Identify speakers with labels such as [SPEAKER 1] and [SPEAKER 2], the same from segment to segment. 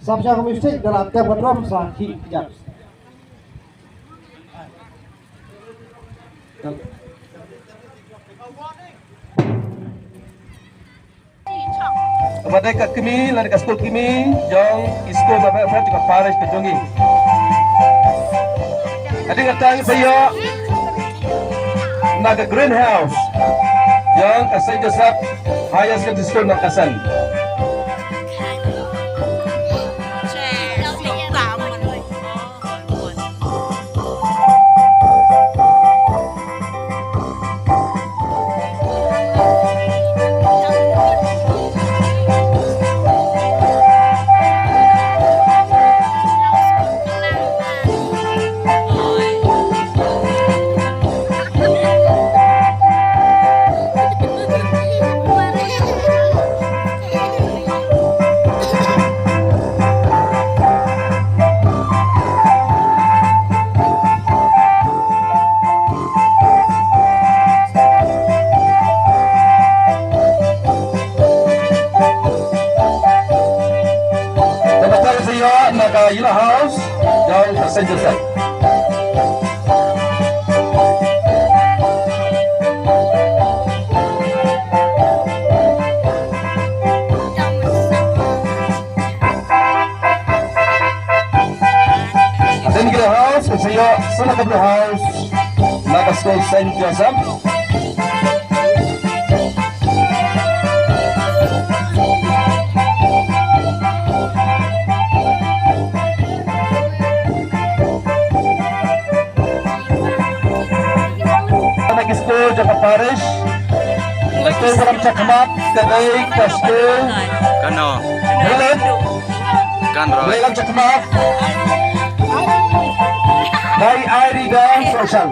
[SPEAKER 1] Sabjang musik dalam tempat drum sakit jam.
[SPEAKER 2] Kepada kat kami, lari ke sekolah kami, jong iskol bapak bapak juga paris ke jongi. Ada kata saya nak ke greenhouse, jong kasih jasad, hayas ke sekolah nak kasan. Yellow House, jauh kasih jasad. Dan Yellow House, saya sana ke Blue House, nak kasih Saint Joseph. Kastul Jakarta Paris, kastul dalam cakmat, kedai kastul,
[SPEAKER 3] Kano,
[SPEAKER 2] Helen,
[SPEAKER 3] Kanro,
[SPEAKER 2] dalam cakmat, dari Airi dan Sosal.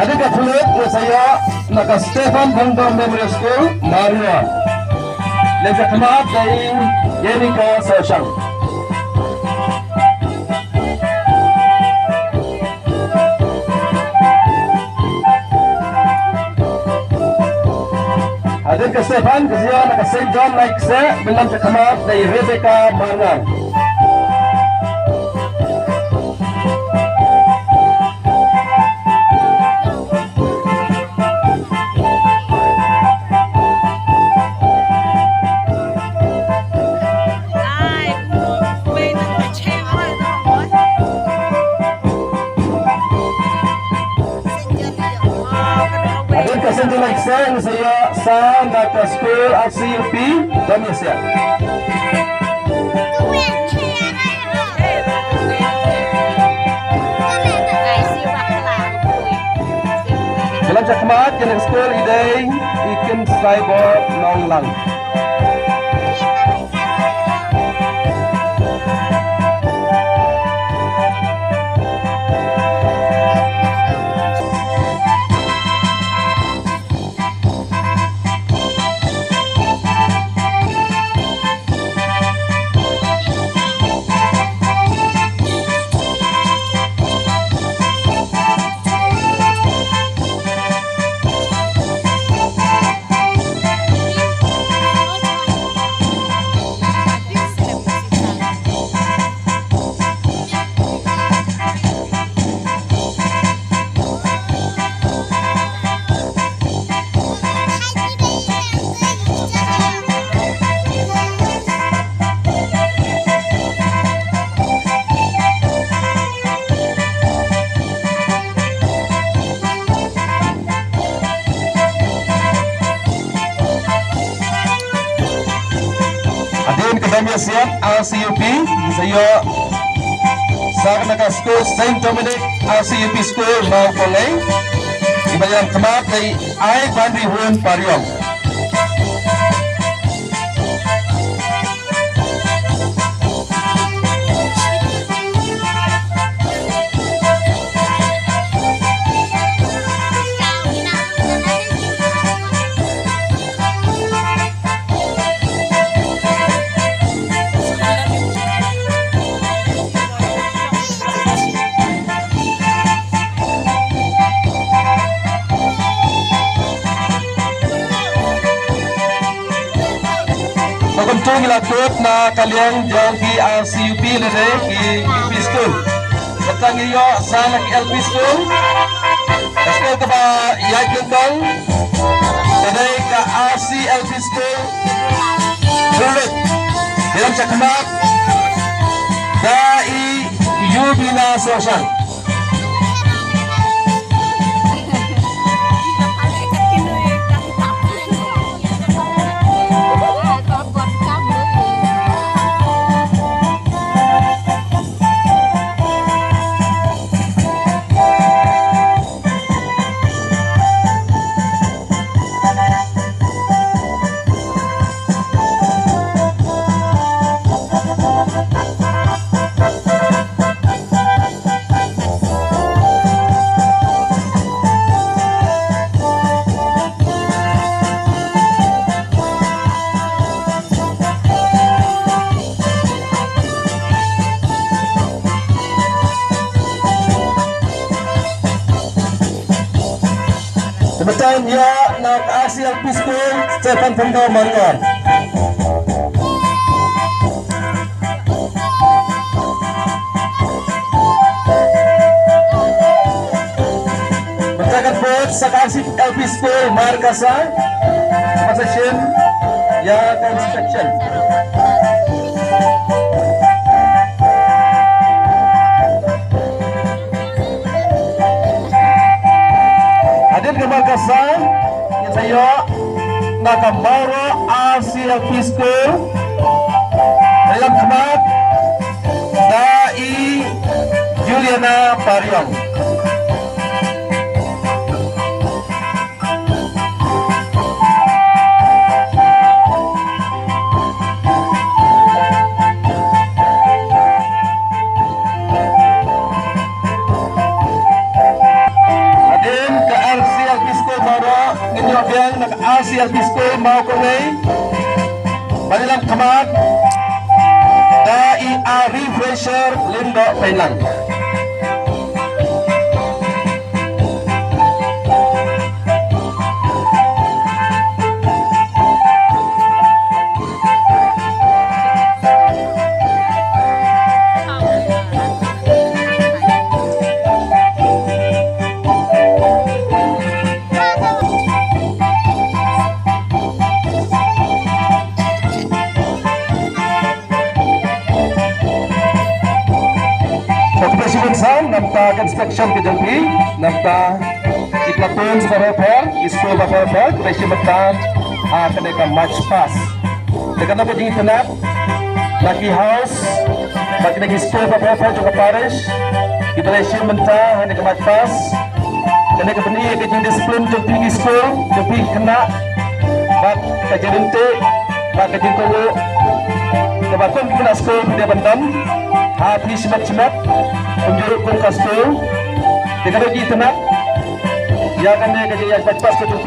[SPEAKER 2] Ada kepulut saya nak Stefan Bondon Memorial School Maria. Lepas kemat dari Yenika Sosang. Ada ke Stefan saya nak Saint John like saya bilang kemat dari Rebecca Marwan. Like saya sa Dr. School RCUP dan Malaysia. Dalam cakmat jenis school idai ikan cyber nonglang. Kami siap RCUP saya nak school Saint Dominic RCUP School mau Kolei ibayan kemat dari Ai Bandri Hun Pariong. hilakot na kaliang jong ki RCUP lede ki UP School. Batang iyo sa laki LP School. School ka ba yakin kong? Lede ka RCLP School. Sulit. Bilang cakmak. Dai UB na sosyan. Sebentar ya nak RCLP School Stephen Pondok Maringan. Bertakat buat sak RCLP School Markasa Possession ya construction. Hadir ke Makassar, saya Nakamara RCLP School dalam kemat Dai Juliana Pariong. RCLP School mau kungai Balilang Kamat Dai A Refresher Lindo Penang. Nampak construction kejampi, nampak iklapun separuh iskul bapak-bapak, kerja metang, kenaikan match pass. Dekat apa jadi tenap, laki house, bagi lagi iskul bapak-bapak juga parish, kita kerja mentang, kenaikan match pass, kenaikan benih kerja disiplin jumpi iskul, jumpi kena, bak kerja rintik, bak kerja kau, kebakun kena iskul dia bendam. Hati semat-semat penjuruk kongkas tu. Dengan lagi tenang, ia akan dia kerja yang pas-pas ke